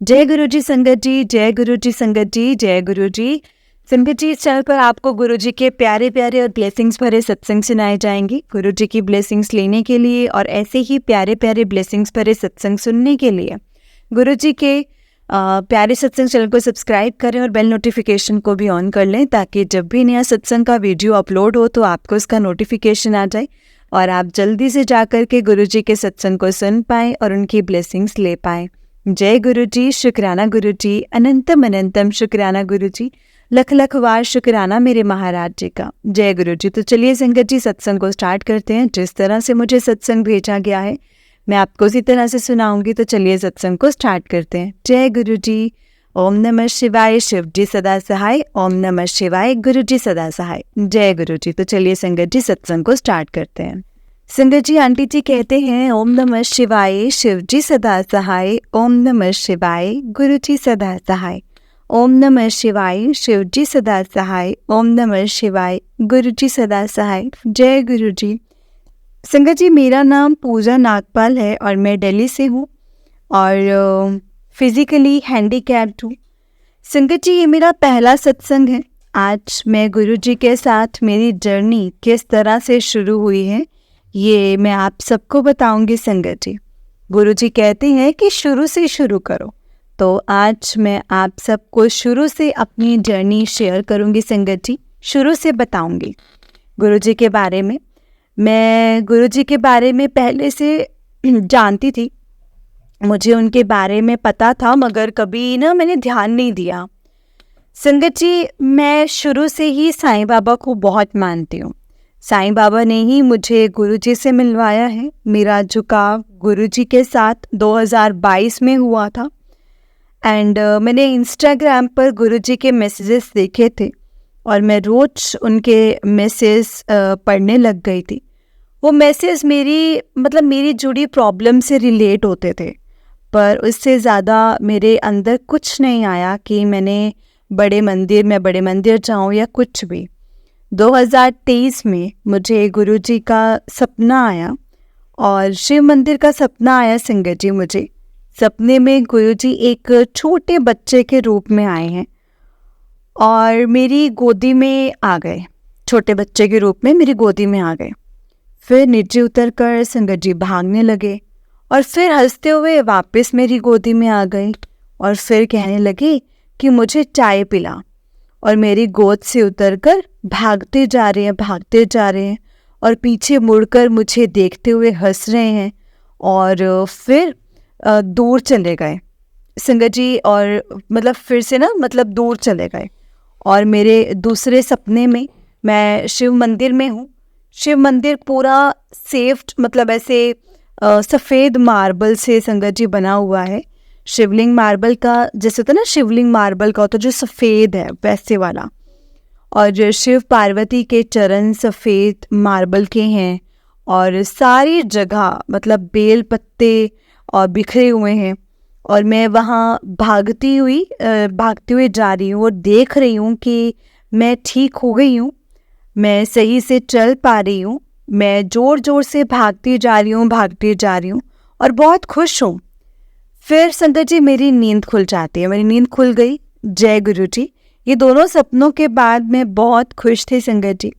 जय गुरु जी संगत जी, जय गुरु जी संगत जी, जय गुरु जी संगत जी। इस चैनल पर आपको गुरु जी के प्यारे प्यारे और ब्लेसिंग्स भरे सत्संग सुनाए जाएंगे। गुरु जी की ब्लेसिंग्स लेने के लिए और ऐसे ही प्यारे प्यारे ब्लेसिंग्स भरे सत्संग सुनने के लिए गुरु जी के प्यारे सत्संग चैनल को सब्सक्राइब करें और बेल नोटिफिकेशन को भी ऑन कर लें, ताकि जब भी नया सत्संग का वीडियो अपलोड हो तो आपको उसका नोटिफिकेशन आ जाए और आप जल्दी से जाकर के गुरु जी के सत्संग को सुन पाएँ और उनकी ब्लेसिंग्स ले पाएँ। जय गुरु जी, शुक्राना गुरु जी, अनंतम अनंतम शुक्राना गुरु जी, लख लख वार शुक्राना मेरे महाराज जी का। जय गुरु जी। तो चलिए संगत जी, सत्संग को स्टार्ट करते हैं। जिस तरह से मुझे सत्संग भेजा गया है मैं आपको उसी तरह से सुनाऊंगी। तो चलिए सत्संग को स्टार्ट करते हैं। जय गुरु जी। ओम नमः शिवाय, शिव जी सदा सहाय। ओम नमः शिवाय, गुरु जी सदा सहाय। जय गुरु जी। तो चलिए संगत जी, सत्संग को स्टार्ट करते हैं। संगत जी, आंटी जी कहते हैं ओम नमः शिवाय, शिव जी सदा सहाय। ओम नमः शिवाय, गुरु जी सदा सहाय। ओम नमः शिवाय, शिव जी सदा सहाय। ओम नमः शिवाय, गुरु जी सदा सहाय। जय गुरु जी। संगत जी, मेरा नाम पूजा नागपाल है और मैं दिल्ली से हूँ और फिजिकली हैंडीकैप्ड हूँ। संगत जी, ये मेरा पहला सत्संग है। आज मैं गुरु जी के साथ मेरी जर्नी किस तरह से शुरू हुई है ये मैं आप सबको बताऊंगी। संगत जी, गुरु जी कहते हैं कि शुरू से शुरू करो, तो आज मैं आप सबको शुरू से अपनी जर्नी शेयर करूंगी। संगत जी, शुरू से बताऊंगी गुरु जी के बारे में। मैं गुरु जी के बारे में पहले से जानती थी, मुझे उनके बारे में पता था, मगर कभी ना मैंने ध्यान नहीं दिया। संगत जी, मैं शुरू से ही साईं बाबा को बहुत मानती हूँ। साईं बाबा ने ही मुझे गुरु जी से मिलवाया है। मेरा झुकाव गुरु जी के साथ 2022 में हुआ था एंड मैंने इंस्टाग्राम पर गुरु जी के मैसेजेस देखे थे और मैं रोज़ उनके मैसेज पढ़ने लग गई थी। वो मैसेज मेरी जुड़ी प्रॉब्लम से रिलेट होते थे, पर उससे ज़्यादा मेरे अंदर कुछ नहीं आया कि मैं बड़े मंदिर जाऊँ या कुछ भी। 2023 में मुझे गुरु जी का सपना आया और शिव मंदिर का सपना आया। संगत जी, मुझे सपने में गुरु जी एक छोटे बच्चे के रूप में आए हैं और मेरी गोदी में आ गए। छोटे बच्चे के रूप में मेरी गोदी में आ गए। फिर नीचे उतर कर संगत जी भागने लगे और फिर हंसते हुए वापस मेरी गोदी में आ गए और फिर कहने लगे कि मुझे चाय पिला, और मेरी गोद से उतरकर भागते जा रहे हैं और पीछे मुड़कर मुझे देखते हुए हंस रहे हैं और फिर दूर चले गए। संगत जी, और फिर से दूर चले गए। और मेरे दूसरे सपने में मैं शिव मंदिर में हूँ। शिव मंदिर पूरा सेफ्ड ऐसे सफ़ेद मार्बल से संगत जी बना हुआ है। शिवलिंग मार्बल का, जैसे होता है ना, शिवलिंग मार्बल का होता है जो सफ़ेद है, वैसे वाला। और शिव पार्वती के चरण सफ़ेद मार्बल के हैं और सारी जगह बेल पत्ते और बिखरे हुए हैं। और मैं वहाँ भागती हुई जा रही हूँ और देख रही हूँ कि मैं ठीक हो गई हूँ, मैं सही से चल पा रही हूँ। मैं ज़ोर ज़ोर से भागती जा रही हूँ और बहुत खुश हूँ। फिर संगत जी, मेरी नींद खुल जाती है, मेरी नींद खुल गई। जय गुरु जी। ये दोनों सपनों के बाद मैं बहुत खुश थी। संगत जी,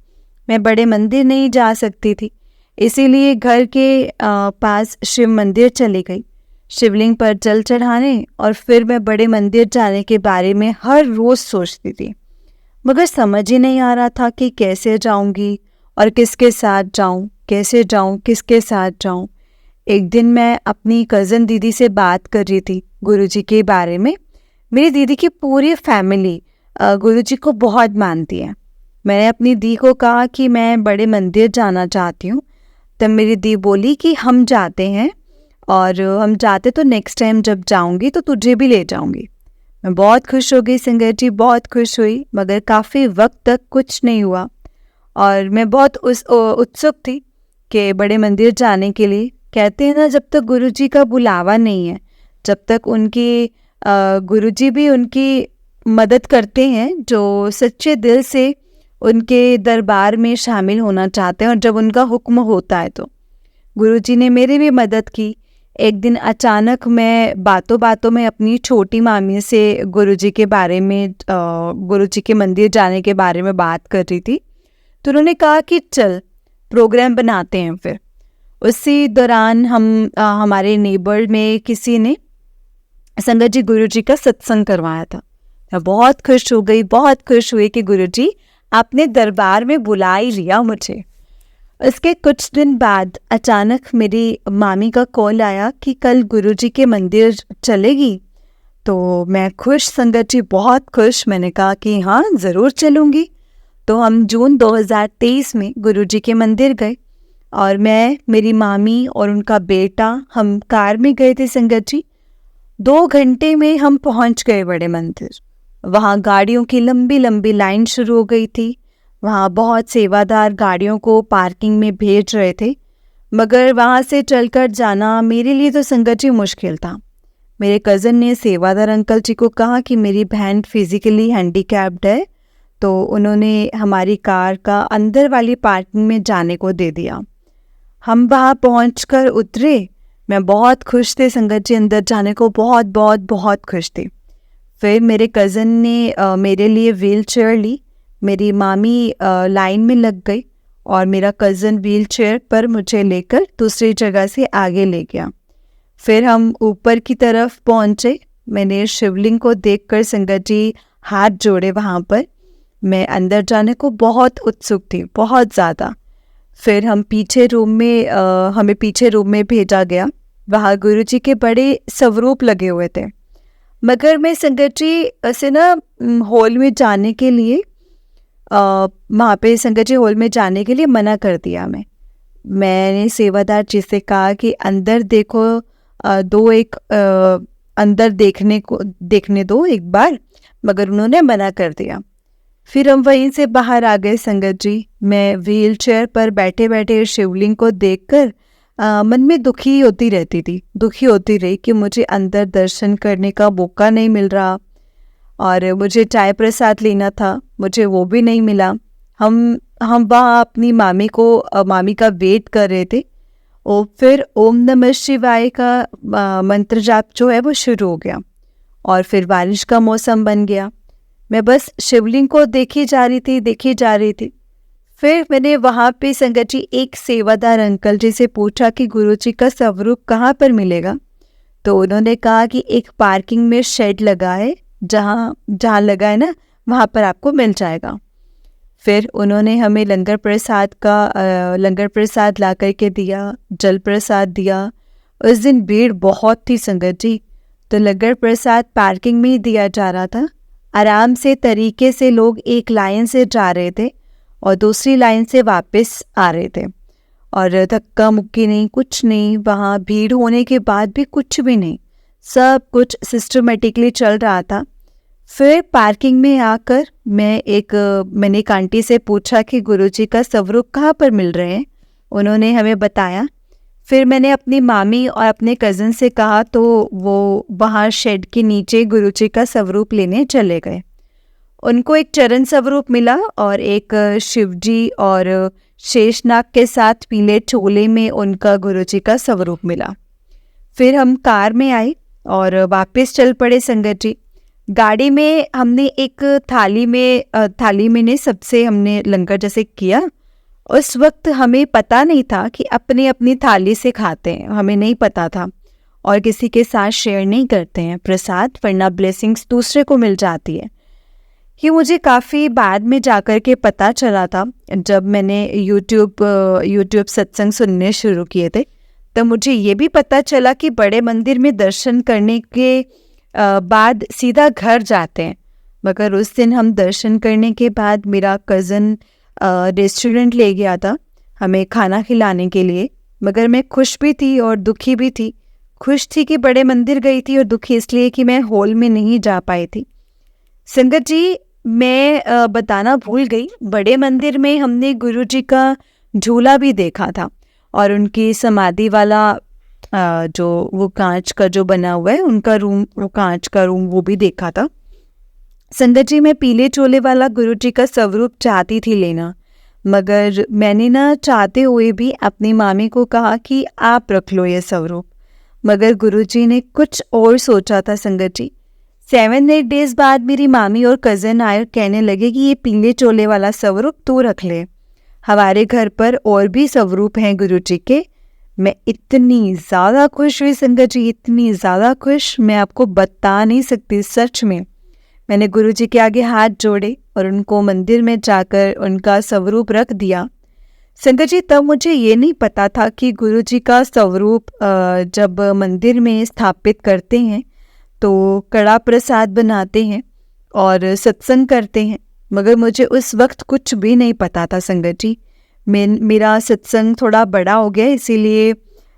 मैं बड़े मंदिर नहीं जा सकती थी, इसीलिए घर के पास शिव मंदिर चली गई शिवलिंग पर जल चढ़ाने। और फिर मैं बड़े मंदिर जाने के बारे में हर रोज़ सोचती थी, मगर समझ ही नहीं आ रहा था कि कैसे जाऊंगी और किसके साथ जाऊं, कैसे जाऊं, किसके साथ जाऊं। एक दिन मैं अपनी कज़न दीदी से बात कर रही थी गुरुजी के बारे में। मेरी दीदी की पूरी फैमिली गुरुजी को बहुत मानती है। मैंने अपनी दी को कहा कि मैं बड़े मंदिर जाना चाहती हूँ। तब मेरी दी बोली कि हम जाते हैं, और हम जाते तो नेक्स्ट टाइम जब जाऊँगी तो तुझे भी ले जाऊँगी। मैं बहुत खुश हो गई संगत जी, बहुत खुश हुई, मगर काफ़ी वक्त तक कुछ नहीं हुआ और मैं बहुत उत्सुक थी कि बड़े मंदिर जाने के लिए। कहते हैं ना, जब तक गुरुजी का बुलावा नहीं है, जब तक उनकी गुरुजी भी उनकी मदद करते हैं जो सच्चे दिल से उनके दरबार में शामिल होना चाहते हैं, और जब उनका हुक्म होता है तो गुरुजी ने मेरी भी मदद की एक दिन अचानक मैं बातों बातों में अपनी छोटी मामी से गुरुजी के बारे में गुरुजी के मंदिर जाने के बारे में बात कर रही थी। तो उन्होंने कहा कि चल प्रोग्राम बनाते हैं। फिर उसी दौरान हमारे नेबर में किसी ने संगत जी गुरुजी का सत्संग करवाया था। मैं बहुत खुश हो गई, बहुत खुश हुई कि गुरुजी आपने दरबार में बुला ही लिया मुझे। उसके कुछ दिन बाद अचानक मेरी मामी का कॉल आया कि कल गुरुजी के मंदिर चलेगी। तो मैं खुश, संगत जी बहुत खुश। मैंने कहा कि हाँ ज़रूर चलूँगी। तो हम जून 2023 में गुरुजी के मंदिर गए और मैं, मेरी मामी और उनका बेटा हम कार में गए थे संगत जी। 2 घंटे में हम पहुंच गए बड़े मंदिर। वहाँ गाड़ियों की लंबी लंबी लाइन शुरू हो गई थी। वहाँ बहुत सेवादार गाड़ियों को पार्किंग में भेज रहे थे, मगर वहाँ से चलकर जाना मेरे लिए तो संगत जी मुश्किल था। मेरे कज़न ने सेवादार अंकल जी को कहा कि मेरी बहन फिज़िकली हैंडीकैप्ड है, तो उन्होंने हमारी कार का अंदर वाली पार्किंग में जाने को दे दिया। हम वहाँ पहुँचकर उतरे। मैं बहुत खुश थे संगत जी, अंदर जाने को बहुत बहुत बहुत खुश थे। फिर मेरे कज़न ने मेरे लिए व्हील चेयर ली। मेरी मामी लाइन में लग गई और मेरा कज़न व्हील चेयर पर मुझे लेकर दूसरी जगह से आगे ले गया। फिर हम ऊपर की तरफ पहुँचे। मैंने शिवलिंग को देखकर संगत जी हाथ जोड़े वहाँ पर। मैं अंदर जाने को बहुत उत्सुक थी, बहुत ज़्यादा। फिर हमें पीछे रूम में भेजा गया। वहाँ गुरुजी के बड़े स्वरूप लगे हुए थे, मगर मैं संगत जी ऐसे हॉल में जाने के लिए वहाँ पे संगत जी हॉल में जाने के लिए मना कर दिया। मैंने सेवादार जी से कहा कि अंदर देखो, अंदर देखने दो एक बार, मगर उन्होंने मना कर दिया। फिर हम वहीं से बाहर आ गए संगत जी। मैं व्हील चेयर पर बैठे बैठे शिवलिंग को देखकर मन में दुखी होती रही कि मुझे अंदर दर्शन करने का मौका नहीं मिल रहा, और मुझे चाय प्रसाद लेना था, मुझे वो भी नहीं मिला। हम वहाँ अपनी मामी का वेट कर रहे थे। और फिर ओम नमः शिवाय का मंत्र जाप जो है वो शुरू हो गया और फिर बारिश का मौसम बन गया। मैं बस शिवलिंग को देखी जा रही थी। फिर मैंने वहाँ पे संगत जी एक सेवादार अंकल जी से पूछा कि गुरुजी का स्वरूप कहाँ पर मिलेगा। तो उन्होंने कहा कि एक पार्किंग में शेड लगा है, जहाँ लगा है ना, वहाँ पर आपको मिल जाएगा। फिर उन्होंने हमें लंगर प्रसाद ला करके दिया, जल प्रसाद दिया। उस दिन भीड़ बहुत थी संगत जी, तो लंगर प्रसाद पार्किंग में ही दिया जा रहा था। आराम से तरीके से लोग एक लाइन से जा रहे थे और दूसरी लाइन से वापस आ रहे थे, और धक्का मुक्की नहीं, कुछ नहीं। वहाँ भीड़ होने के बाद भी कुछ भी नहीं, सब कुछ सिस्टमेटिकली चल रहा था। फिर पार्किंग में आकर मैंने एक आंटी से पूछा कि गुरुजी का स्वरूप कहाँ पर मिल रहे हैं। उन्होंने हमें बताया। फिर मैंने अपनी मामी और अपने कज़न से कहा, तो वो वहाँ शेड के नीचे गुरुजी का स्वरूप लेने चले गए। उनको एक चरण स्वरूप मिला और एक शिवजी और शेषनाग के साथ पीले चोले में उनका गुरुजी का स्वरूप मिला। फिर हम कार में आए और वापस चल पड़े संगत जी। गाड़ी में हमने एक थाली में सबसे हमने लंगर जैसे किया। उस वक्त हमें पता नहीं था कि अपनी थाली से खाते हैं, हमें नहीं पता था, और किसी के साथ शेयर नहीं करते हैं प्रसाद, वरना ब्लेसिंग्स दूसरे को मिल जाती है। ये मुझे काफ़ी बाद में जाकर के पता चला था। जब मैंने यूट्यूब सत्संग सुनने शुरू किए थे, तब मुझे ये भी पता चला कि बड़े मंदिर में दर्शन करने के बाद सीधा घर जाते हैं। मगर उस दिन हम दर्शन करने के बाद मेरा कज़न रेस्टोरेंट ले गया था हमें खाना खिलाने के लिए। मगर मैं खुश भी थी और दुखी भी थी। खुश थी कि बड़े मंदिर गई थी, और दुखी इसलिए कि मैं हॉल में नहीं जा पाई थी। संगत जी, मैं बताना भूल गई, बड़े मंदिर में हमने गुरुजी का झूला भी देखा था, और उनकी समाधि वाला जो वो कांच का जो बना हुआ है उनका रूम, वो कांच का रूम, वो भी देखा था। संगत जी, मैं पीले चोले वाला गुरुजी का स्वरूप चाहती थी लेना, मगर मैंने ना चाहते हुए भी अपनी मामी को कहा कि आप रख लो ये स्वरूप। मगर गुरुजी ने कुछ और सोचा था संगत जी। 7-8 डेज बाद मेरी मामी और कज़न आए और कहने लगे कि ये पीले चोले वाला स्वरूप तू रख ले, हमारे घर पर और भी स्वरूप हैं गुरुजी के। मैं इतनी ज़्यादा खुश हुई संगत जी, इतनी ज़्यादा खुश, मैं आपको बता नहीं सकती। सच में मैंने गुरुजी के आगे हाथ जोड़े और उनको मंदिर में जाकर उनका स्वरूप रख दिया। संगत जी, तब मुझे ये नहीं पता था कि गुरुजी का स्वरूप जब मंदिर में स्थापित करते हैं तो कड़ा प्रसाद बनाते हैं और सत्संग करते हैं, मगर मुझे उस वक्त कुछ भी नहीं पता था संगत जी। मेरा सत्संग थोड़ा बड़ा हो गया, इसीलिए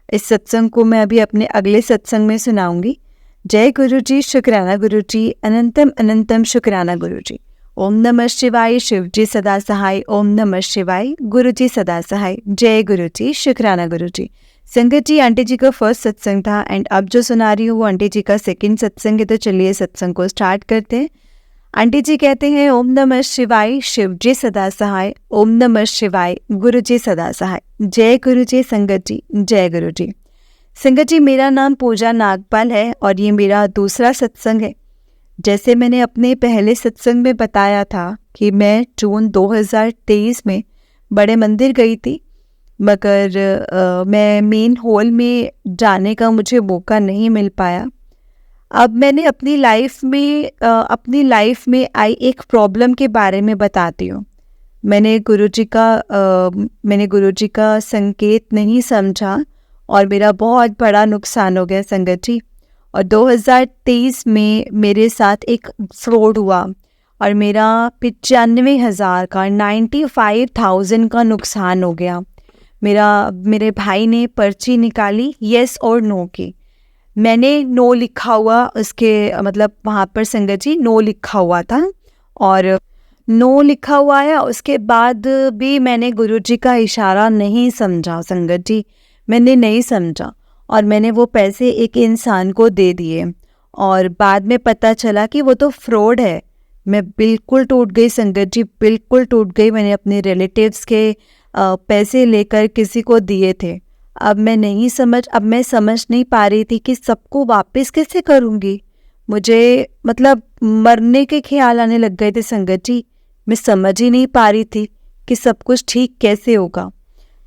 इस सत्संग को मैं अभी अपने अगले सत्संग में सुनाऊंगी। जय गुरुजी, शुक्राना गुरुजी, अनंतम अनंतम शुक्राना गुरुजी। ओम नमः शिवाय, शिव जी सदा सहाय। ओम नमः शिवाय, गुरु जी सदा सहाय। जय गुरु जी, शुक्राना गुरु जी। संगत जी, आंटी जी का फर्स्ट सत्संग था एंड अब जो सुना रही हूँ वो आंटी जी का सेकंड सत्संग है, तो चलिए सत्संग को स्टार्ट करते हैं। आंटी जी कहते हैं, ओम नमः शिवाय, शिव जी सदा सहाय। ओम नमः शिवाय, गुरु जी सदा सहाय। जय गुरु जी। संगत जी, जय गुरु जी। संगत जी, मेरा नाम पूजा नागपाल है और ये मेरा दूसरा सत्संग है। जैसे मैंने अपने पहले सत्संग में बताया था कि मैं जून 2023 में बड़े मंदिर गई थी, मगर मैं मेन हॉल में जाने का मुझे मौका नहीं मिल पाया। अब मैंने अपनी लाइफ में आई एक प्रॉब्लम के बारे में बताती हूँ। मैंने गुरुजी का संकेत नहीं समझा और मेरा बहुत बड़ा नुकसान हो गया संगत जी। और 2023 में मेरे साथ एक फ्रॉड हुआ और मेरा 95,000 का 95,000 का नुकसान हो गया। मेरे भाई ने पर्ची निकाली येस और नो की। मैंने नो लिखा हुआ, उसके मतलब वहाँ पर संगत जी नो लिखा हुआ था और नो लिखा हुआ है। उसके बाद भी मैंने गुरुजी का इशारा नहीं समझा संगत जी, मैंने नहीं समझा और मैंने वो पैसे एक इंसान को दे दिए और बाद में पता चला कि वो तो फ्रॉड है। मैं बिल्कुल टूट गई संगत जी, बिल्कुल टूट गई। मैंने अपने रिलेटिव्स के पैसे लेकर किसी को दिए थे। अब मैं समझ नहीं पा रही थी कि सबको वापस कैसे करूँगी। मुझे मतलब मरने के ख्याल आने लग गए थे संगत जी। मैं समझ ही नहीं पा रही थी कि सब कुछ ठीक कैसे होगा,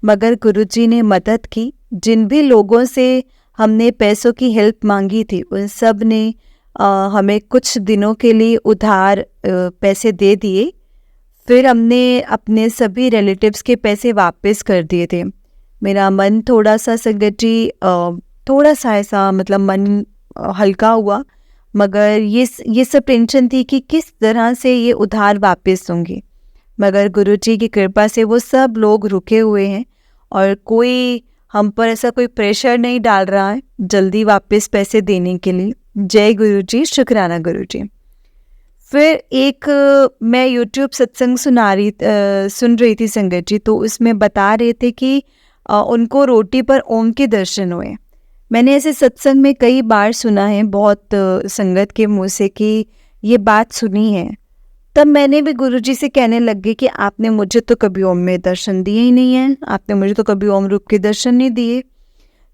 मगर गुरुजी ने मदद की। जिन भी लोगों से हमने पैसों की हेल्प मांगी थी उन सब ने हमें कुछ दिनों के लिए उधार पैसे दे दिए। फिर हमने अपने सभी रिलेटिव्स के पैसे वापस कर दिए थे। मेरा मन थोड़ा सा संगत जी थोड़ा सा ऐसा मतलब मन हल्का हुआ, मगर ये सब टेंशन थी कि किस तरह से ये उधार वापस दूंगी। मगर गुरुजी की कृपा से वो सब लोग रुके हुए हैं और कोई हम पर ऐसा कोई प्रेशर नहीं डाल रहा है जल्दी वापस पैसे देने के लिए। जय गुरुजी, शुक्राना गुरुजी। फिर मैं यूट्यूब सत्संग सुन रही थी संगत जी, तो उसमें बता रहे थे कि उनको रोटी पर ओम के दर्शन हुए। मैंने ऐसे सत्संग में कई बार सुना है, बहुत संगत के मुँह से कि ये बात सुनी है। तब मैंने भी गुरुजी से कहने लग गई कि आपने मुझे तो कभी ओम में दर्शन दिए ही नहीं है, आपने मुझे तो कभी ओम रूप के दर्शन नहीं दिए।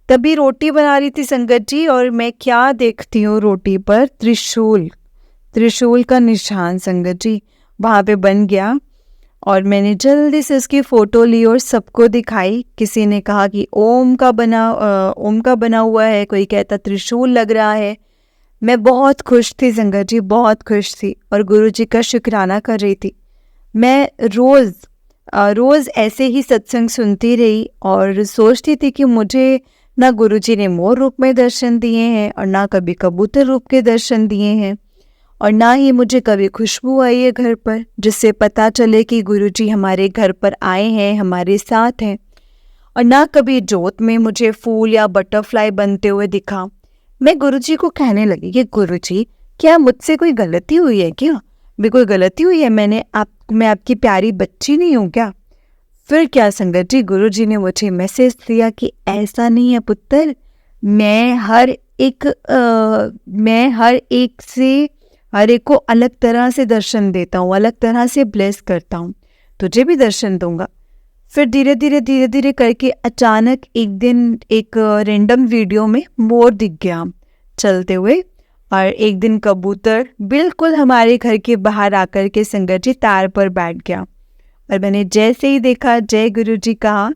तभी रोटी बना रही थी संगत जी और मैं क्या देखती हूँ रोटी पर त्रिशूल का निशान संगत जी वहाँ पे बन गया और मैंने जल्दी से उसकी फ़ोटो ली और सबको दिखाई। किसी ने कहा कि ओम का बना हुआ है, कोई कहता त्रिशूल लग रहा है। मैं बहुत खुश थी संगत जी, बहुत खुश थी और गुरुजी का शुक्राना कर रही थी। मैं रोज़ ऐसे ही सत्संग सुनती रही और सोचती थी कि मुझे ना गुरुजी ने मोर रूप में दर्शन दिए हैं और ना कभी कबूतर रूप के दर्शन दिए हैं और ना ही मुझे कभी खुशबू आई है घर पर जिससे पता चले कि गुरुजी हमारे घर पर आए हैं, हमारे साथ हैं, और ना कभी जोत में मुझे फूल या बटरफ्लाई बनते हुए दिखा। मैं गुरुजी को कहने लगी कि गुरुजी, क्या मुझसे कोई गलती हुई है क्या? भी कोई गलती हुई है? मैं आपकी प्यारी बच्ची नहीं हूँ क्या? फिर क्या संगत जी, गुरुजी ने मुझे मैसेज दिया कि ऐसा नहीं है पुत्र, मैं हर एक को अलग तरह से दर्शन देता हूँ, अलग तरह से ब्लेस करता हूँ, तुझे भी दर्शन दूंगा। फिर धीरे धीरे करके अचानक एक दिन एक रैंडम वीडियो में मोर दिख गया चलते हुए, और एक दिन कबूतर बिल्कुल हमारे घर के बाहर आकर के संगत जी तार पर बैठ गया। और मैंने जैसे ही देखा जय गुरु जी कहा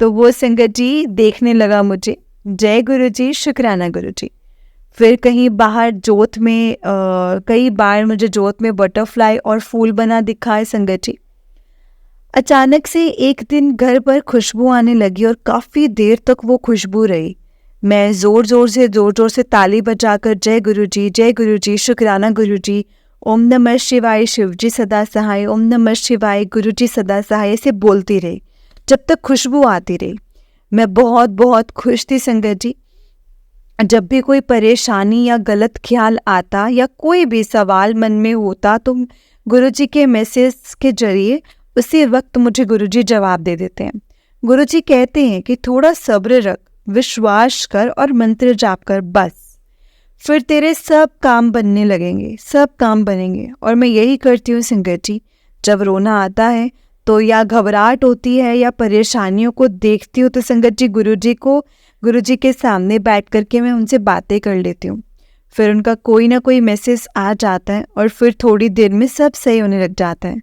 तो वो संगत जी देखने लगा मुझे, जय गुरु जी, शुक्राना गुरु जी। फिर कहीं बाहर जोत में कई बार मुझे जोत में बटरफ्लाई और फूल बना दिखा है संगत जी। अचानक से एक दिन घर पर खुशबू आने लगी और काफ़ी देर तक वो खुशबू रही। मैं ज़ोर ज़ोर से ताली बजाकर जय गुरु जी, शुक्राना गुरु जी, ओम नमः शिवाय, शिव जी सदा सहाय, ओम नमः शिवाय, गुरु जी सदा सहाय ऐसे बोलती रही जब तक खुशबू आती रही। मैं बहुत बहुत खुश थी संगत जी। जब भी कोई परेशानी या गलत ख्याल आता या कोई भी सवाल मन में होता तो गुरुजी के मैसेज के जरिए उसी वक्त मुझे गुरुजी जवाब दे देते हैं। गुरुजी कहते हैं कि थोड़ा सब्र रख, विश्वास कर और मंत्र जाप कर, बस फिर तेरे सब काम बनने लगेंगे, सब काम बनेंगे। और मैं यही करती हूँ संगत जी। जब रोना आता है तो या घबराहट होती है या परेशानियों को देखती हूँ तो संगत जी गुरुजी के सामने बैठ करके मैं उनसे बातें कर लेती हूँ। फिर उनका कोई ना कोई मैसेज आ जाता है और फिर थोड़ी देर में सब सही होने लग जाता है।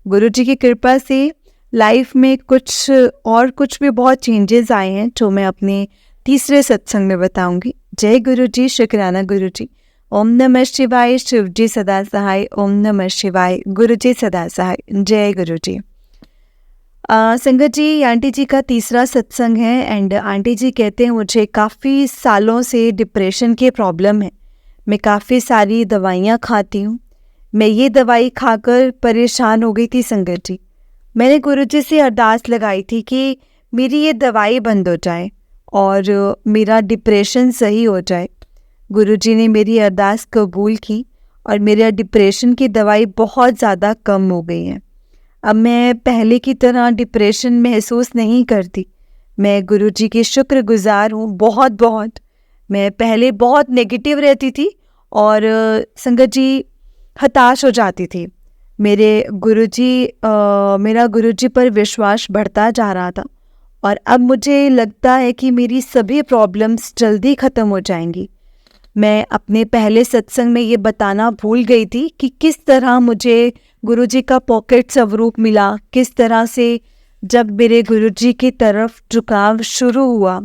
गुरुजी की कृपा से लाइफ में कुछ भी बहुत चेंजेस आए हैं जो मैं अपने तीसरे सत्संग में बताऊंगी। जय गुरु जी, शुक्राना गुरु जी, ओम नमः शिवाय, शिव जी सदा सहाय, ओम नमः शिवाय, गुरु जी सदा सहाय, जय गुरु जी। संगत जी, आंटी जी का तीसरा सत्संग है एंड आंटी जी कहते हैं मुझे काफ़ी सालों से डिप्रेशन की प्रॉब्लम है। मैं काफ़ी सारी दवाइयाँ खाती हूँ। मैं ये दवाई खाकर परेशान हो गई थी संगत जी। मैंने गुरुजी से अरदास लगाई थी कि मेरी ये दवाई बंद हो जाए और मेरा डिप्रेशन सही हो जाए। गुरुजी ने मेरी अरदास कबूल की और मेरा डिप्रेशन की दवाई बहुत ज़्यादा कम हो गई है। अब मैं पहले की तरह डिप्रेशन महसूस नहीं करती। मैं गुरुजी की शुक्रगुजार हूँ बहुत बहुत। मैं पहले बहुत नेगेटिव रहती थी और संगत जी हताश हो जाती थी। मेरा गुरुजी पर विश्वास बढ़ता जा रहा था और अब मुझे लगता है कि मेरी सभी प्रॉब्लम्स जल्दी ख़त्म हो जाएंगी। मैं अपने पहले सत्संग में ये बताना भूल गई थी कि किस तरह मुझे गुरुजी का पॉकेट स्वरूप मिला, किस तरह से जब मेरे गुरुजी की तरफ झुकाव शुरू हुआ,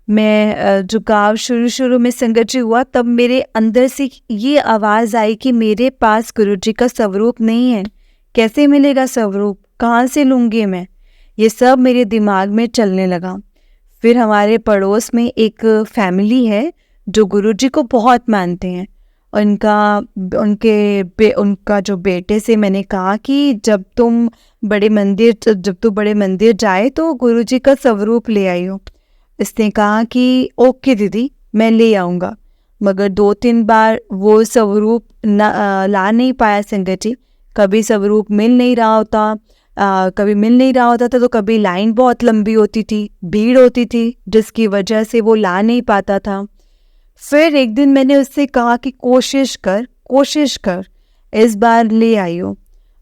मैं झुकाव शुरू में संगत जी हुआ, तब मेरे अंदर से ये आवाज़ आई कि मेरे पास गुरुजी का स्वरूप नहीं है, कैसे मिलेगा स्वरूप, कहाँ से लूँगी मैं। ये सब मेरे दिमाग में चलने लगा। फिर हमारे पड़ोस में एक फैमिली है जो गुरुजी को बहुत मानते हैं। उनका जो बेटे से मैंने कहा कि जब तू बड़े मंदिर जाए तो गुरुजी का स्वरूप ले आई हो। इसने कहा कि ओके दीदी, मैं ले आऊँगा। मगर 2-3 बार वो स्वरूप ला नहीं पाया संगत जी। कभी स्वरूप मिल नहीं रहा होता था तो कभी लाइन बहुत लंबी होती थी, भीड़ होती थी, जिसकी वजह से वो ला नहीं पाता था। फिर एक दिन मैंने उससे कहा कि कोशिश कर, इस बार ले आई हो।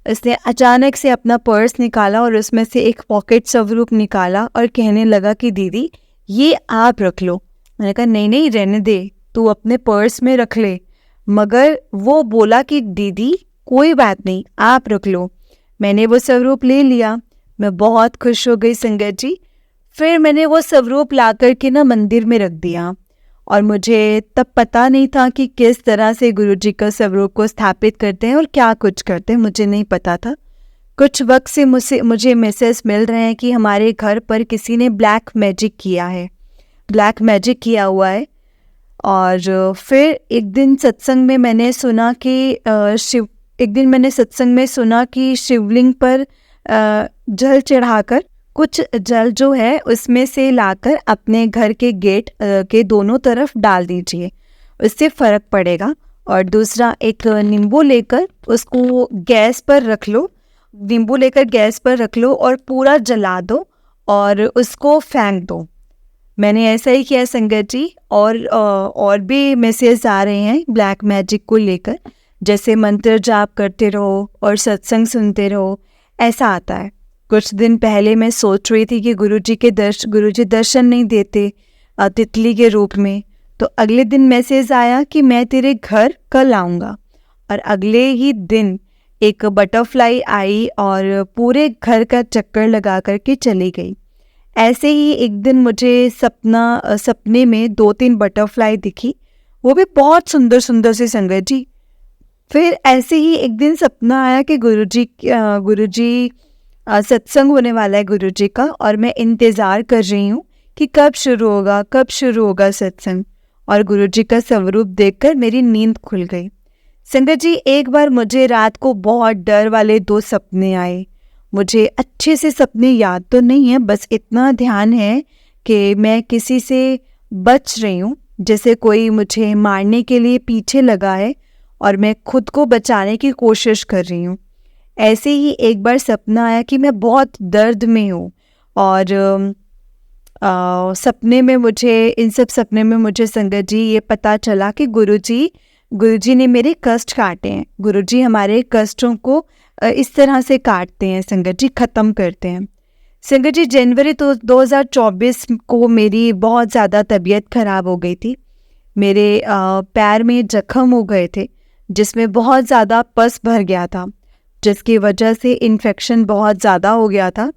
इसने अचानक से अपना पर्स निकाला और उसमें से एक पॉकेट स्वरूप निकाला और कहने लगा कि दीदी ये आप रख लो। मैंने कहा नहीं रहने दे, तू अपने पर्स में रख ले। मगर वो बोला कि दीदी कोई बात नहीं, आप रख लो। मैंने वो स्वरूप ले लिया। मैं बहुत खुश हो गई संगत जी। फिर मैंने वो स्वरूप ला कर के मंदिर में रख दिया और मुझे तब पता नहीं था कि किस तरह से गुरुजी का स्वरूप को स्थापित करते हैं और क्या कुछ करते हैं, मुझे नहीं पता था। कुछ वक्त से मुझे मैसेज मिल रहे हैं कि हमारे घर पर किसी ने ब्लैक मैजिक किया हुआ है। और फिर एक दिन सत्संग में मैंने सुना कि शिवलिंग पर जल चढ़ाकर कुछ जल जो है उसमें से लाकर अपने घर के गेट के दोनों तरफ डाल दीजिए, उससे फ़र्क पड़ेगा। और दूसरा, एक नींबू लेकर उसको गैस पर रख लो और पूरा जला दो और उसको फेंक दो। मैंने ऐसा ही किया संगत जी। और भी मैसेज आ रहे हैं ब्लैक मैजिक को लेकर, जैसे मंत्र जाप करते रहो और सत्संग सुनते रहो, ऐसा आता है। कुछ दिन पहले मैं सोच रही थी कि गुरुजी दर्शन नहीं देते तितली के रूप में। तो अगले दिन मैसेज आया कि मैं तेरे घर कल आऊँगा, और अगले ही दिन एक बटरफ्लाई आई और पूरे घर का चक्कर लगा करके चली गई। ऐसे ही एक दिन मुझे सपने में 2-3 बटरफ्लाई दिखी, वो भी बहुत सुंदर सुंदर सी संगत जी। फिर ऐसे ही एक दिन सपना आया कि गुरुजी सत्संग होने वाला है गुरुजी का, और मैं इंतज़ार कर रही हूँ कि कब शुरू होगा सत्संग। और गुरुजी का स्वरूप देखकर मेरी नींद खुल गई। संगत जी, एक बार मुझे रात को बहुत डर वाले 2 सपने आए। मुझे अच्छे से सपने याद तो नहीं है, बस इतना ध्यान है कि मैं किसी से बच रही हूँ, जैसे कोई मुझे मारने के लिए पीछे लगा है और मैं खुद को बचाने की कोशिश कर रही हूँ। ऐसे ही एक बार सपना आया कि मैं बहुत दर्द में हूँ, और इन सब सपने में मुझे संगत जी ये पता चला कि गुरुजी ने मेरे कष्ट काटे हैं। गुरुजी हमारे कष्टों को इस तरह से काटते हैं संगत जी, ख़त्म करते हैं। संगत जी, जनवरी 2024 को मेरी बहुत ज़्यादा तबीयत खराब हो गई थी। मेरे पैर में जख्म हो गए थे, जिसमें बहुत ज़्यादा पस भर गया था, जिसकी वजह से इन्फेक्शन बहुत ज़्यादा हो गया था,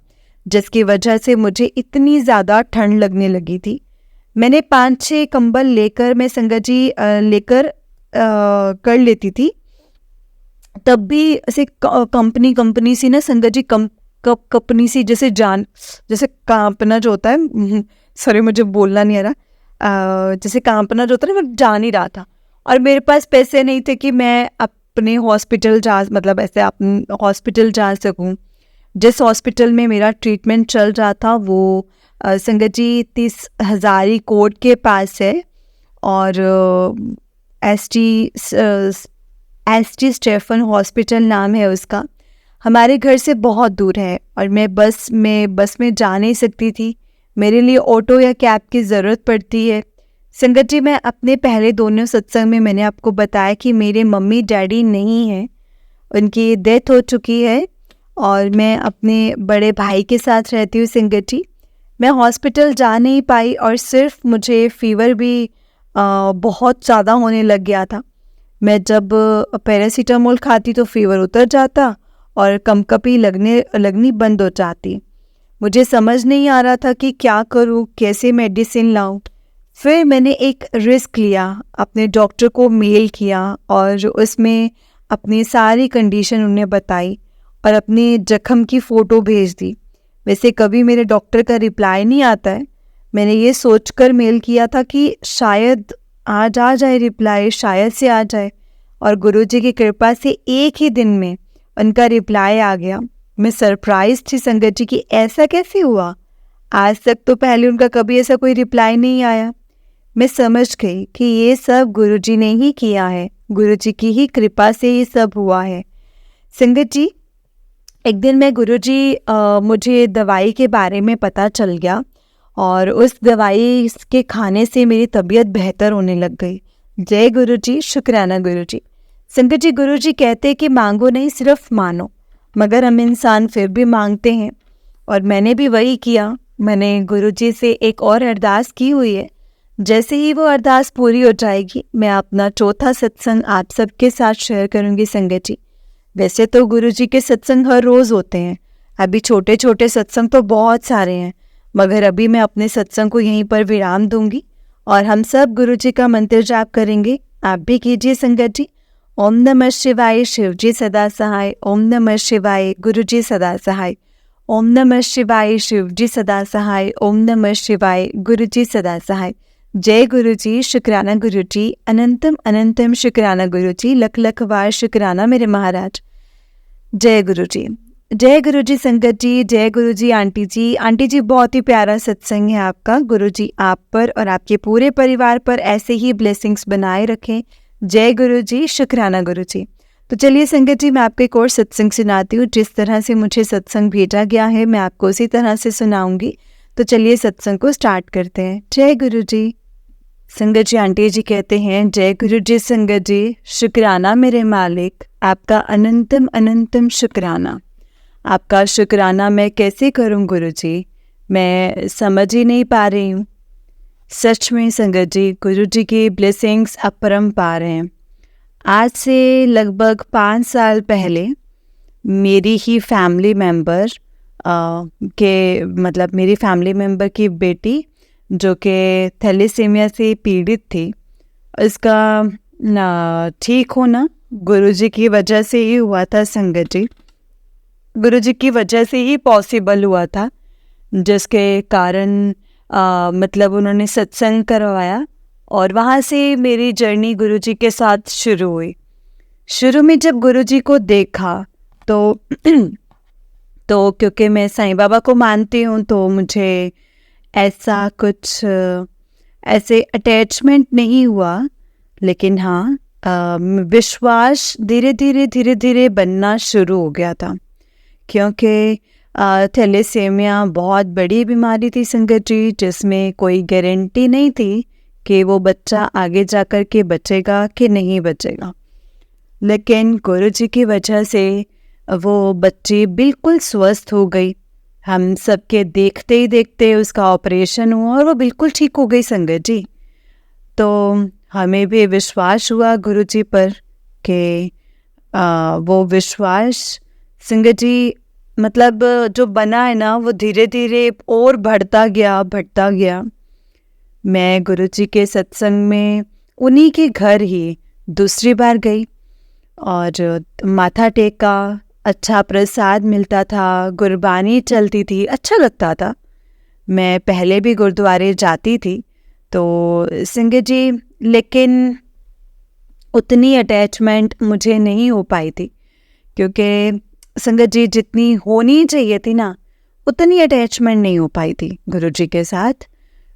जिसकी वजह से मुझे इतनी ज़्यादा ठंड लगने लगी थी। मैंने 5-6 कंबल लेकर मैं संगत जी कर लेती थी। तब भी ऐसे कंपनी सी ना संगत जी, कंपनी सी जैसे कांपना जो होता है, सॉरी मुझे बोलना नहीं आ रहा, जैसे कांपना जो होता है ना, मैं जा नहीं रहा था। और मेरे पास पैसे नहीं थे कि मैं अपने हॉस्पिटल जा सकूं। जिस हॉस्पिटल में मेरा ट्रीटमेंट चल रहा था वो संगत जी 30 हज़ारी कोर्ट के पास है, और एस टी स्टेफन हॉस्पिटल नाम है उसका। हमारे घर से बहुत दूर है और मैं बस में जा नहीं सकती थी। मेरे लिए ऑटो या कैब की ज़रूरत पड़ती है। संगत जी, मैं अपने पहले दोनों सत्संग में मैंने आपको बताया कि मेरे मम्मी डैडी नहीं हैं, उनकी डेथ हो चुकी है, और मैं अपने बड़े भाई के साथ रहती हूँ। संगत जी, मैं हॉस्पिटल जा नहीं पाई, और सिर्फ मुझे फीवर भी बहुत ज़्यादा होने लग गया था। मैं जब पैरासीटामोल खाती तो फीवर उतर जाता और कंपकपी लगनी बंद हो जाती। मुझे समझ नहीं आ रहा था कि क्या करूँ, कैसे मेडिसिन लाऊं। फिर मैंने एक रिस्क लिया, अपने डॉक्टर को मेल किया और उसमें अपनी सारी कंडीशन उन्हें बताई और अपने जख्म की फ़ोटो भेज दी। वैसे कभी मेरे डॉक्टर का रिप्लाई नहीं आता है। मैंने ये सोचकर मेल किया था कि शायद आज आ जाए रिप्लाई, शायद से आ जाए, और गुरुजी की कृपा से एक ही दिन में उनका रिप्लाई आ गया। मैं सरप्राइज थी संगत जी कि ऐसा कैसे हुआ। आज तक तो पहले उनका कभी ऐसा कोई रिप्लाई नहीं आया। मैं समझ गई कि ये सब गुरुजी ने ही किया है, गुरुजी की ही कृपा से ये सब हुआ है। संगत जी, एक दिन मैं मुझे दवाई के बारे में पता चल गया और उस दवाई के खाने से मेरी तबीयत बेहतर होने लग गई। जय गुरुजी, शुक्राना गुरुजी। संगत जी, गुरुजी कहते हैं कि मांगो नहीं, सिर्फ मानो, मगर हम इंसान फिर भी मांगते हैं, और मैंने भी वही किया। मैंने गुरुजी से एक और अरदास की हुई है। जैसे ही वो अरदास पूरी हो जाएगी, मैं अपना चौथा सत्संग आप सबके साथ शेयर करूंगी। संगत जी, वैसे तो गुरुजी के सत्संग हर रोज़ होते हैं, अभी छोटे छोटे सत्संग तो बहुत सारे हैं, मगर अभी मैं अपने सत्संग को यहीं पर विराम दूंगी और हम सब गुरुजी का मंत्र जाप करेंगे। आप भी कीजिए संगत जी। ओम नमः शिवाय, शिवजी सदा सहाय। ओम नमः शिवाय, गुरुजी सदा सहाय। ओम नमः शिवाय, शिवजी सदा सहाय। ओम नमः शिवाय, गुरुजी सदा सहाय। जय गुरुजी, शुक्राना गुरुजी, अनंतम अनंतम शुक्राना गुरुजी, लख लख बार शुक्राना मेरे महाराज। जय गुरुजी, जय गुरुजी संगत जी, जय गुरुजी आंटी जी। आंटी जी, बहुत ही प्यारा सत्संग है आपका। गुरुजी आप पर और आपके पूरे परिवार पर ऐसे ही ब्लेसिंग्स बनाए रखें। जय गुरुजी, शुक्राना गुरुजी। तो चलिए संगत जी, मैं आपको एक और सत्संग सुनाती हूँ। जिस तरह से मुझे सत्संग भेजा गया है मैं आपको उसी तरह से सुनाऊंगी। तो चलिए सत्संग को स्टार्ट करते हैं। जय गुरुजी। संगत जी, आंटी जी कहते हैं, जय गुरुजी संगत जी, शुक्राना मेरे मालिक, आपका अनंतम अनंतम शुक्राना। आपका शुक्राना मैं कैसे करूं गुरुजी, मैं समझ ही नहीं पा रही हूँ। सच में संगत जी, गुरुजी की ब्लेसिंग्स अपरंपार हैं। आज से लगभग 5 साल पहले मेरी ही फैमिली मेंबर के मतलब मेरी फैमिली मेंबर की बेटी जो कि थैलेसीमिया से पीड़ित थी, इसका ठीक होना गुरुजी की वजह से ही हुआ था संगत जी। गुरुजी की वजह से ही पॉसिबल हुआ था, जिसके कारण मतलब उन्होंने सत्संग करवाया और वहाँ से मेरी जर्नी गुरुजी के साथ शुरू हुई। शुरू में जब गुरुजी को देखा तो तो क्योंकि मैं साईं बाबा को मानती हूँ तो मुझे ऐसा कुछ ऐसे अटैचमेंट नहीं हुआ, लेकिन हाँ विश्वास धीरे धीरे बनना शुरू हो गया था। क्योंकि थैलेसीमिया बहुत बड़ी बीमारी थी संगत जी, जिसमें कोई गारंटी नहीं थी कि वो बच्चा आगे जाकर के बचेगा कि नहीं बचेगा। लेकिन गुरुजी की वजह से वो बच्ची बिल्कुल स्वस्थ हो गई। हम सबके देखते ही देखते उसका ऑपरेशन हुआ और वो बिल्कुल ठीक हो गई संगत जी। तो हमें भी विश्वास हुआ गुरुजी पर कि वो विश्वास संगत जी मतलब जो बना है ना, वो धीरे धीरे और बढ़ता गया। मैं गुरुजी के सत्संग में उन्हीं के घर ही दूसरी बार गई और माथा टेका, अच्छा प्रसाद मिलता था, गुरबानी चलती थी, अच्छा लगता था। मैं पहले भी गुरुद्वारे जाती थी तो संगत जी, लेकिन उतनी अटैचमेंट मुझे नहीं हो पाई थी, क्योंकि संगत जी जितनी होनी चाहिए थी ना, उतनी अटैचमेंट नहीं हो पाई थी गुरुजी के साथ।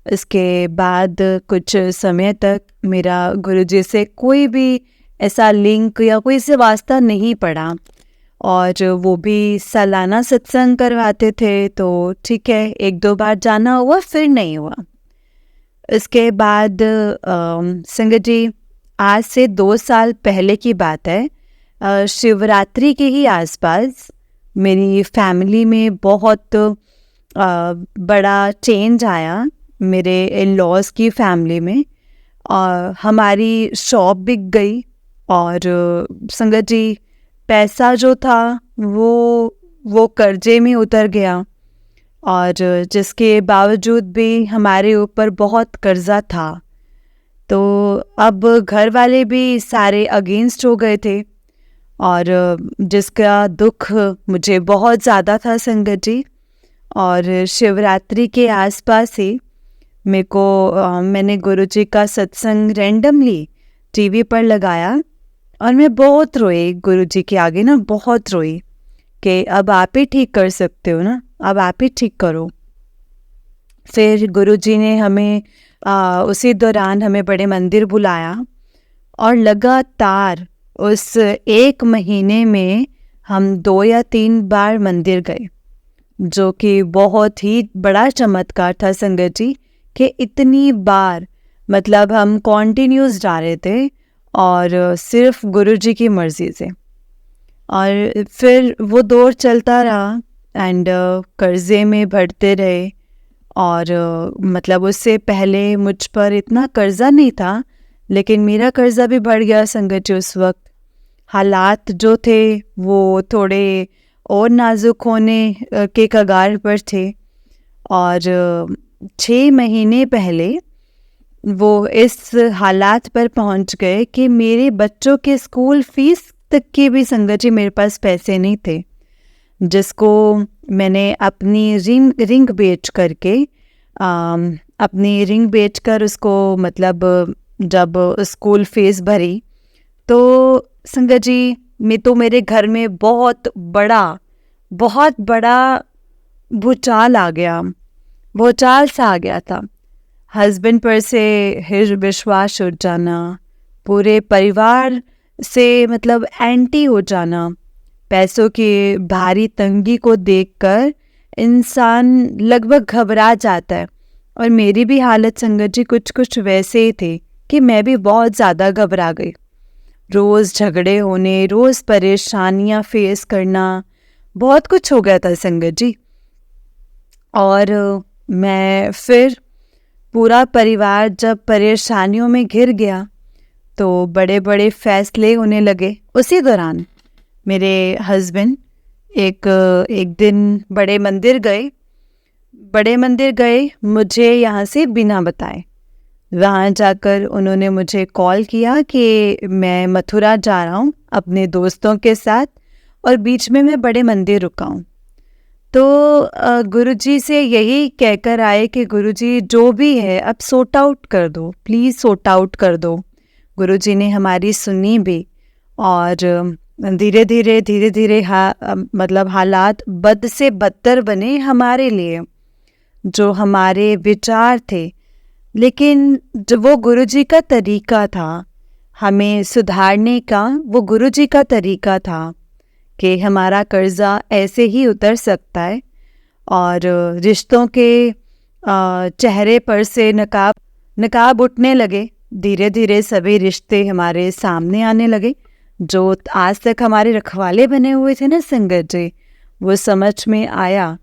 इसके बाद कुछ समय तक मेरा गुरुजी से कोई भी ऐसा लिंक या कोई से वास्ता नहीं पड़ा, और वो भी सालाना सत्संग करवाते थे तो ठीक है, 1-2 बार जाना हुआ, फिर नहीं हुआ। इसके बाद संगत जी, आज से 2 साल पहले की बात है, शिवरात्रि के ही आसपास मेरी फैमिली में बहुत बड़ा चेंज आया मेरे इन-लॉज़ की फैमिली में। हमारी शॉप बिक गई और संगत जी पैसा जो था वो कर्जे में उतर गया, और जिसके बावजूद भी हमारे ऊपर बहुत कर्जा था। तो अब घर वाले भी सारे अगेंस्ट हो गए थे, और जिसका दुख मुझे बहुत ज़्यादा था संगत जी। और शिवरात्रि के आसपास ही मेरे को मैंने गुरुजी का सत्संग रैंडमली टीवी पर लगाया और मैं बहुत रोई गुरुजी के आगे ना, बहुत रोई कि अब आप ही ठीक कर सकते हो ना, अब आप ही ठीक करो। फिर गुरुजी ने हमें उसी दौरान हमें बड़े मंदिर बुलाया और लगातार उस 1 महीने में हम 2 या 3 बार मंदिर गए, जो कि बहुत ही बड़ा चमत्कार था संगत जी कि इतनी बार मतलब हम कॉन्टिन्यूस जा रहे थे और सिर्फ गुरुजी की मर्ज़ी से। और फिर वो दौर चलता रहा एंड कर्ज़े में बढ़ते रहे, और मतलब उससे पहले मुझ पर इतना कर्ज़ा नहीं था, लेकिन मेरा कर्ज़ा भी बढ़ गया संगत जी। उस वक्त हालात जो थे वो थोड़े और नाजुक होने के कगार पर थे, और 6 महीने पहले वो इस हालात पर पहुंच गए कि मेरे बच्चों के स्कूल फीस तक की भी संगत जी मेरे पास पैसे नहीं थे, जिसको मैंने अपनी रिंग बेच करके अपनी रिंग बेचकर उसको मतलब जब स्कूल फीस भरी तो संगत जी मेरे घर में बहुत बड़ा भूचाल आ गया, भूचाल सा आ गया था। हस्बैंड पर से विश्वास उठ जाना, पूरे परिवार से मतलब एंटी हो जाना, पैसों की भारी तंगी को देखकर इंसान लगभग घबरा जाता है। और मेरी भी हालत संगत जी कुछ वैसे ही थी कि मैं भी बहुत ज़्यादा घबरा गई। रोज़ झगड़े होने, रोज़ परेशानियां फेस करना, बहुत कुछ हो गया था संगत जी। और मैं फिर पूरा परिवार जब परेशानियों में घिर गया तो बड़े बड़े फैसले होने लगे। उसी दौरान मेरे हस्बैंड एक एक दिन बड़े मंदिर गए मुझे यहाँ से बिना बताए। वहाँ जाकर उन्होंने मुझे कॉल किया कि मैं मथुरा जा रहा हूँ अपने दोस्तों के साथ और बीच में मैं बड़े मंदिर रुका हूँ। तो गुरुजी से यही कहकर आए कि गुरुजी जो भी है अब सॉर्ट आउट कर दो, प्लीज़ सॉर्ट आउट कर दो। गुरुजी ने हमारी सुनी भी और धीरे धीरे मतलब हालात बद से बदतर बने हमारे लिए। जो हमारे विचार थे, लेकिन जो वो गुरुजी का तरीका था हमें सुधारने का, वो गुरुजी का तरीका था कि हमारा कर्जा ऐसे ही उतर सकता है। और रिश्तों के चेहरे पर से नकाब उठने लगे। धीरे धीरे सभी रिश्ते हमारे सामने आने लगे। जो आज तक हमारे रखवाले बने हुए थे ना संगत जी, वो समझ में आया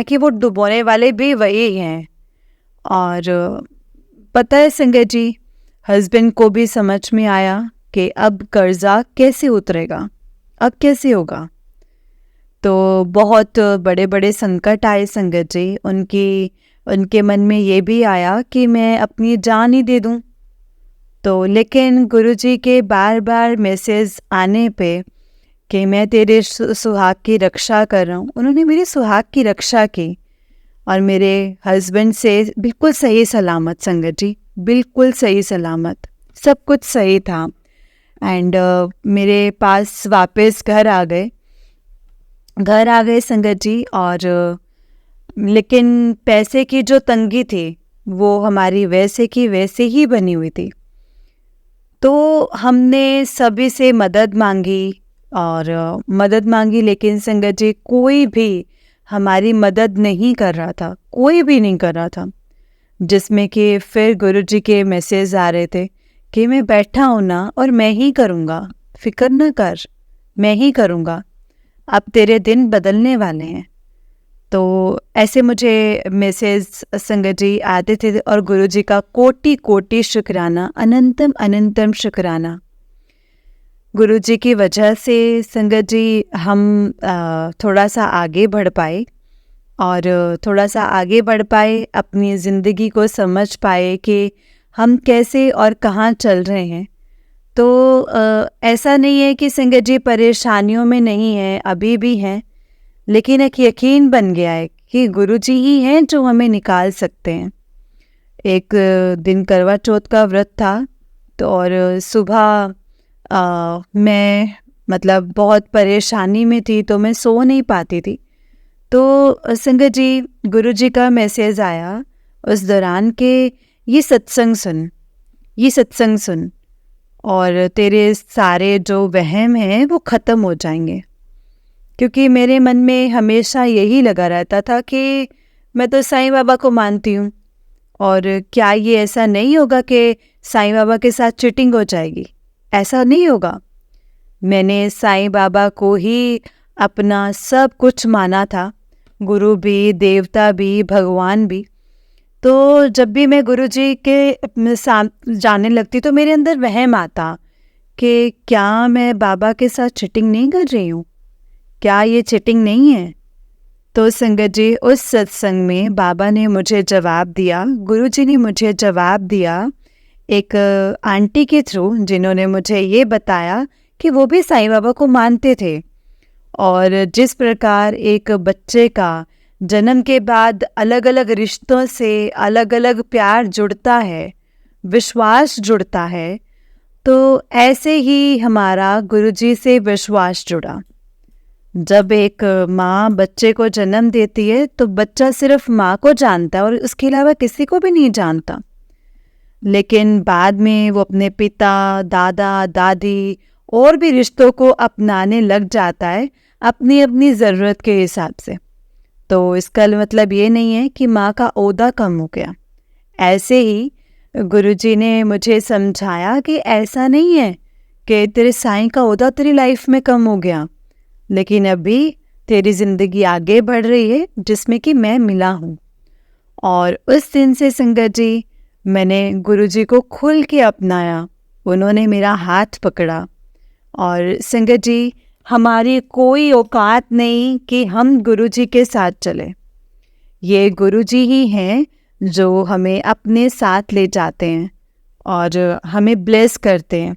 कि वो डुबोने वाले भी वही हैं। और पता है संगत जी, हस्बैंड को भी समझ में आया कि अब कर्जा कैसे उतरेगा, अब कैसे होगा। तो बहुत बड़े बड़े संकट आए संगत जी। उनके मन में ये भी आया कि मैं अपनी जान ही दे दूं। तो लेकिन गुरुजी के बार बार मैसेज आने पे कि मैं तेरे सुहाग की रक्षा कर रहा हूँ, उन्होंने मेरे सुहाग की रक्षा की और मेरे हस्बैंड से बिल्कुल सही सलामत संगत जी, बिल्कुल सही सलामत, सब कुछ सही था। एंड मेरे पास वापस घर आ गए संगत जी। और लेकिन पैसे की जो तंगी थी वो हमारी वैसे की वैसे ही बनी हुई थी। तो हमने सभी से मदद मांगी, लेकिन संगत जी कोई भी हमारी मदद नहीं कर रहा था, कोई भी नहीं कर रहा था। जिसमें कि फिर गुरुजी के मैसेज आ रहे थे कि मैं बैठा हूँ ना और मैं ही करूँगा, फिक्र न कर, मैं ही करूँगा, अब तेरे दिन बदलने वाले हैं। तो ऐसे मुझे मैसेज संगत जी आते थे और गुरुजी का कोटि कोटि शुक्राना, अनंतम अनंतम शुक्राना। गुरुजी की वजह से संगत जी हम थोड़ा सा आगे बढ़ पाए अपनी ज़िंदगी को समझ पाए कि हम कैसे और कहाँ चल रहे हैं। तो ऐसा नहीं है कि संगत जी परेशानियों में नहीं है, अभी भी हैं, लेकिन एक यकीन बन गया है कि गुरुजी ही हैं जो हमें निकाल सकते हैं। एक दिन करवा चौथ का व्रत था तो और सुबह मैं मतलब बहुत परेशानी में थी, तो मैं सो नहीं पाती थी। तो संगत जी गुरुजी का मैसेज आया उस दौरान के ये सत्संग सुन और तेरे सारे जो वहम हैं वो ख़त्म हो जाएंगे। क्योंकि मेरे मन में हमेशा यही लगा रहता था कि मैं तो साईं बाबा को मानती हूँ, और क्या ये ऐसा नहीं होगा कि साईं बाबा के साथ चीटिंग हो जाएगी? ऐसा नहीं होगा। मैंने साईं बाबा को ही अपना सब कुछ माना था, गुरु भी, देवता भी, भगवान भी। तो जब भी मैं गुरुजी के जाने लगती तो मेरे अंदर वहम आता कि क्या मैं बाबा के साथ चीटिंग नहीं कर रही हूँ, क्या ये चीटिंग नहीं है? तो संगत जी उस सत्संग में बाबा ने मुझे जवाब दिया, गुरुजी ने मुझे जवाब दिया एक आंटी के थ्रू, जिन्होंने मुझे ये बताया कि वो भी साईं बाबा को मानते थे। और जिस प्रकार एक बच्चे का जन्म के बाद अलग अलग रिश्तों से अलग अलग प्यार जुड़ता है, विश्वास जुड़ता है, तो ऐसे ही हमारा गुरुजी से विश्वास जुड़ा। जब एक माँ बच्चे को जन्म देती है तो बच्चा सिर्फ माँ को जानता है और उसके अलावा किसी को भी नहीं जानता। लेकिन बाद में वो अपने पिता, दादा, दादी और भी रिश्तों को अपनाने लग जाता है अपनी अपनी ज़रूरत के हिसाब से। तो इसका मतलब ये नहीं है कि माँ का ओहदा कम हो गया। ऐसे ही गुरुजी ने मुझे समझाया कि ऐसा नहीं है कि तेरे साईं का ओहदा तेरी लाइफ में कम हो गया, लेकिन अभी तेरी ज़िंदगी आगे बढ़ रही है जिसमें कि मैं मिला हूँ। और उस दिन से संगत जी मैंने गुरुजी को खुल के अपनाया। उन्होंने मेरा हाथ पकड़ा। और संगत जी, हमारी कोई औकात नहीं कि हम गुरुजी के साथ चलें। ये गुरुजी ही हैं जो हमें अपने साथ ले जाते हैं और हमें ब्लेस करते हैं।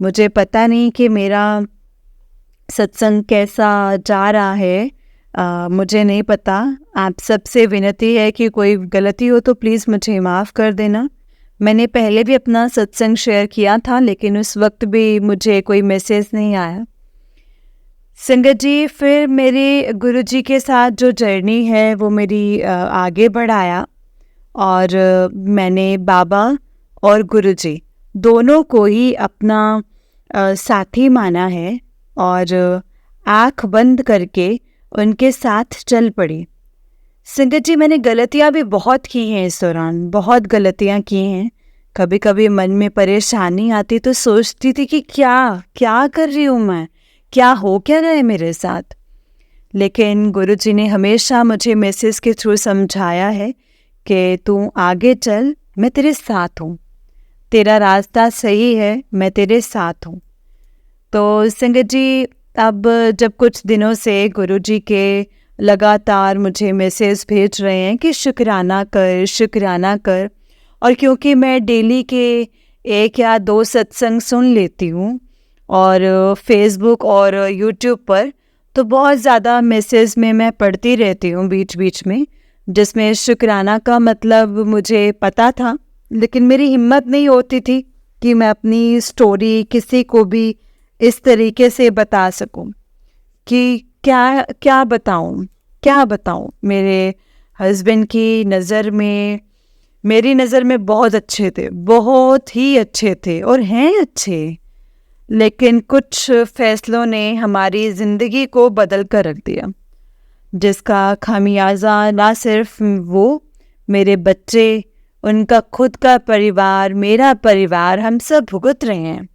मुझे पता नहीं कि मेरा सत्संग कैसा जा रहा है, मुझे नहीं पता। आप सबसे विनती है कि कोई गलती हो तो प्लीज़ मुझे माफ़ कर देना। मैंने पहले भी अपना सत्संग शेयर किया था, लेकिन उस वक्त भी मुझे कोई मैसेज नहीं आया। संगत जी, फिर मेरे गुरुजी के साथ जो जर्नी है वो मेरी आगे बढ़ाया और मैंने बाबा और गुरुजी दोनों को ही अपना साथी माना है और आँख बंद करके उनके साथ चल पड़ी। संगत जी, मैंने गलतियाँ भी बहुत की हैं इस दौरान, बहुत गलतियाँ की हैं। कभी कभी मन में परेशानी आती तो सोचती थी कि क्या कर रही हूँ मैं, क्या हो क्या रहा है मेरे साथ। लेकिन गुरुजी ने हमेशा मुझे मैसेज के थ्रू समझाया है कि तू आगे चल, मैं तेरे साथ हूँ, तेरा रास्ता सही है, मैं तेरे साथ हूँ। तो संगत जी, अब जब कुछ दिनों से गुरुजी के लगातार मुझे मैसेज भेज रहे हैं कि शुक्राना कर, और क्योंकि मैं डेली के 1 या 2 सत्संग सुन लेती हूँ और फेसबुक और यूट्यूब पर तो बहुत ज़्यादा मैसेज में मैं पढ़ती रहती हूँ बीच बीच में, जिसमें शुक्राना का मतलब मुझे पता था, लेकिन मेरी हिम्मत नहीं होती थी कि मैं अपनी स्टोरी किसी को भी इस तरीके से बता सकूं कि क्या बताऊं। मेरे हस्बैंड की नज़र में, मेरी नज़र में बहुत अच्छे थे, बहुत ही अच्छे थे और हैं अच्छे, लेकिन कुछ फैसलों ने हमारी ज़िंदगी को बदल कर रख दिया, जिसका खामियाजा ना सिर्फ वो, मेरे बच्चे, उनका खुद का परिवार, मेरा परिवार, हम सब भुगत रहे हैं।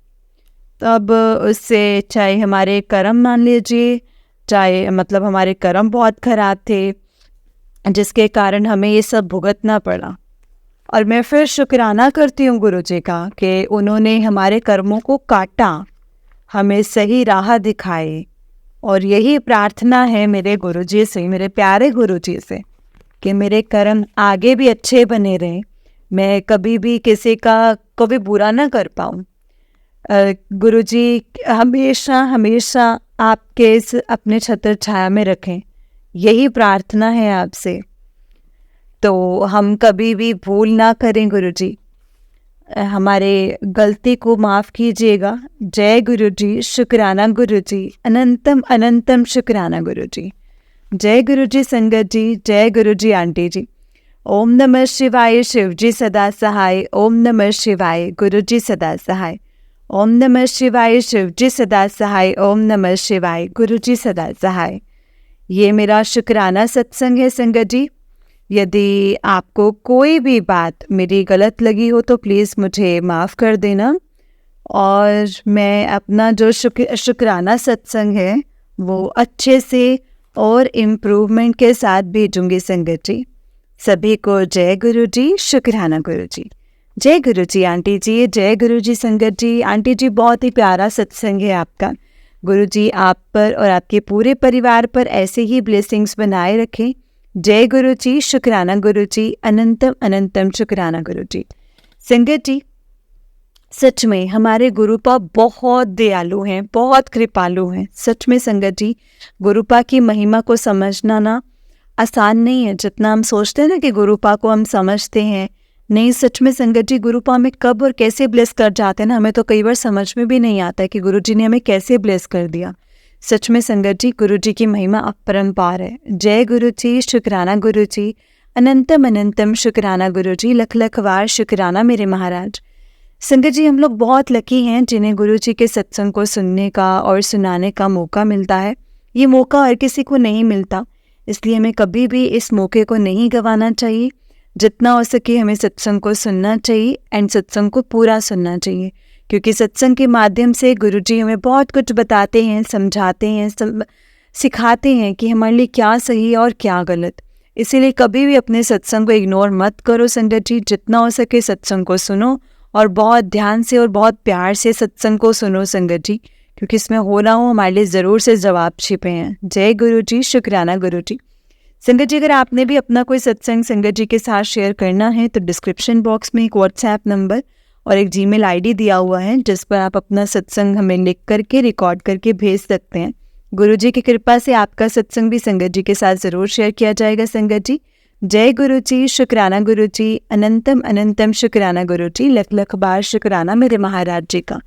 तब उससे चाहे हमारे कर्म मान लीजिए, चाहे मतलब हमारे कर्म बहुत ख़राब थे जिसके कारण हमें ये सब भुगतना पड़ा। और मैं फिर शुक्राना करती हूँ गुरुजी का कि उन्होंने हमारे कर्मों को काटा, हमें सही राह दिखाई। और यही प्रार्थना है मेरे गुरुजी से, मेरे प्यारे गुरुजी से, कि मेरे कर्म आगे भी अच्छे बने रहें, मैं कभी भी किसी का कभी बुरा ना कर पाऊँ। गुरुजी हमेशा हमेशा आपके इस अपने छत्र छाया में रखें, यही प्रार्थना है आपसे। तो हम कभी भी भूल ना करें गुरुजी, हमारे गलती को माफ़ कीजिएगा। जय गुरुजी, शुक्राना गुरुजी, अनंतम अनंतम शुक्राना गुरुजी। जय गुरुजी संगत जी, जय गुरुजी आंटी जी। ओम नमः शिवाय, शिवजी सदा सहाय। ओम नमः शिवाय, गुरुजी सदा सहाय। ओम नमः शिवाय, शिवजी सदा सहाय। ओम नमः शिवाय, गुरुजी सदा सहाय। ये मेरा शुक्राना सत्संग है संगत जी। यदि आपको कोई भी बात मेरी गलत लगी हो तो प्लीज़ मुझे माफ़ कर देना, और मैं अपना जो शुक्राना सत्संग है वो अच्छे से और इम्प्रूवमेंट के साथ भेजूंगी संगत जी। सभी को जय गुरु जी, शुक्राना गुरु जी। जय गुरु जी आंटी जी, जय गुरु जी संगत जी। आंटी जी, बहुत ही प्यारा सत्संग है आपका। गुरु जी आप पर और आपके पूरे परिवार पर ऐसे ही ब्लेसिंग्स बनाए रखें। जय गुरु जी, शुक्राना गुरु जी, अनंतम अनंतम शुक्राना गुरु जी। संगत जी, सच में हमारे गुरुपा बहुत दयालु हैं, बहुत कृपालु हैं। सच में संगत जी, गुरुपा की महिमा को समझना ना आसान नहीं है। जितना हम सोचते हैं ना कि गुरुपा को हम समझते हैं, नहीं, सच में संगत जी गुरुपा में कब और कैसे ब्लेस कर जाते हैं ना, हमें तो कई बार समझ में भी नहीं आता है कि गुरुजी ने हमें कैसे ब्लेस कर दिया। सच में संगत जी, गुरुजी की महिमा अपरंपार है। जय गुरु जी, शुक्राना गुरु जी, अनंतम अनंतम शुक्राना गुरु जी, लख लख वार शुक्राना मेरे महाराज। संगत जी, हम लोग बहुत लकी हैं जिन्हें गुरुजी के सत्संग को सुनने का और सुनाने का मौका मिलता है। ये मौका हर किसी को नहीं मिलता, इसलिए हमें कभी भी इस मौके को नहीं गंवाना चाहिए। जितना हो सके हमें सत्संग को सुनना चाहिए एंड सत्संग को पूरा सुनना चाहिए, क्योंकि सत्संग के माध्यम से गुरुजी हमें बहुत कुछ बताते हैं, समझाते हैं, सिखाते हैं कि हमारे लिए क्या सही और क्या गलत। इसीलिए कभी भी अपने सत्संग को इग्नोर मत करो संगत जी। जितना हो सके सत्संग को सुनो और बहुत ध्यान से और बहुत प्यार से सत्संग को सुनो संगत जी, क्योंकि इसमें हो ना हो हमारे लिए ज़रूर से जवाब छिपे हैं। जय गुरु जी, शुक्राना गुरु जी। संगत जी, अगर आपने भी अपना कोई सत्संग संगत जी के साथ शेयर करना है तो डिस्क्रिप्शन बॉक्स में एक व्हाट्सएप नंबर और एक जीमेल आईडी दिया हुआ है, जिस पर आप अपना सत्संग हमें लिख करके रिकॉर्ड करके भेज सकते हैं। गुरुजी की कृपा से आपका सत्संग भी संगत जी के साथ ज़रूर शेयर किया जाएगा संगत जी। जय गुरु जी, शुक्राना गुरु जी, अनंतम अनंतम शुक्राना गुरु जी, लख लख बार शुक्राना मेरे महाराज जी का।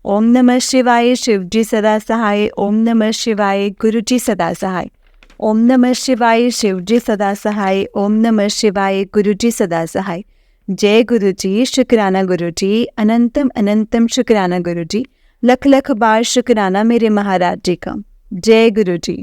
ओम नमः शिवाय, शिव जी सदा सहाय। ओम नमः शिवाय, गुरु जी सदा सहाय। ओम नमः शिवाय, शिव जी सदा सहाय। ओम नमः शिवाय, गुरु जी सदा सहाय। जय गुरु जी, शुक्राना गुरु जी, अनंतम अनंतम शुक्राना गुरु जी, लख लख बार शुक्राना मेरे महाराज जी का। जय गुरु जी।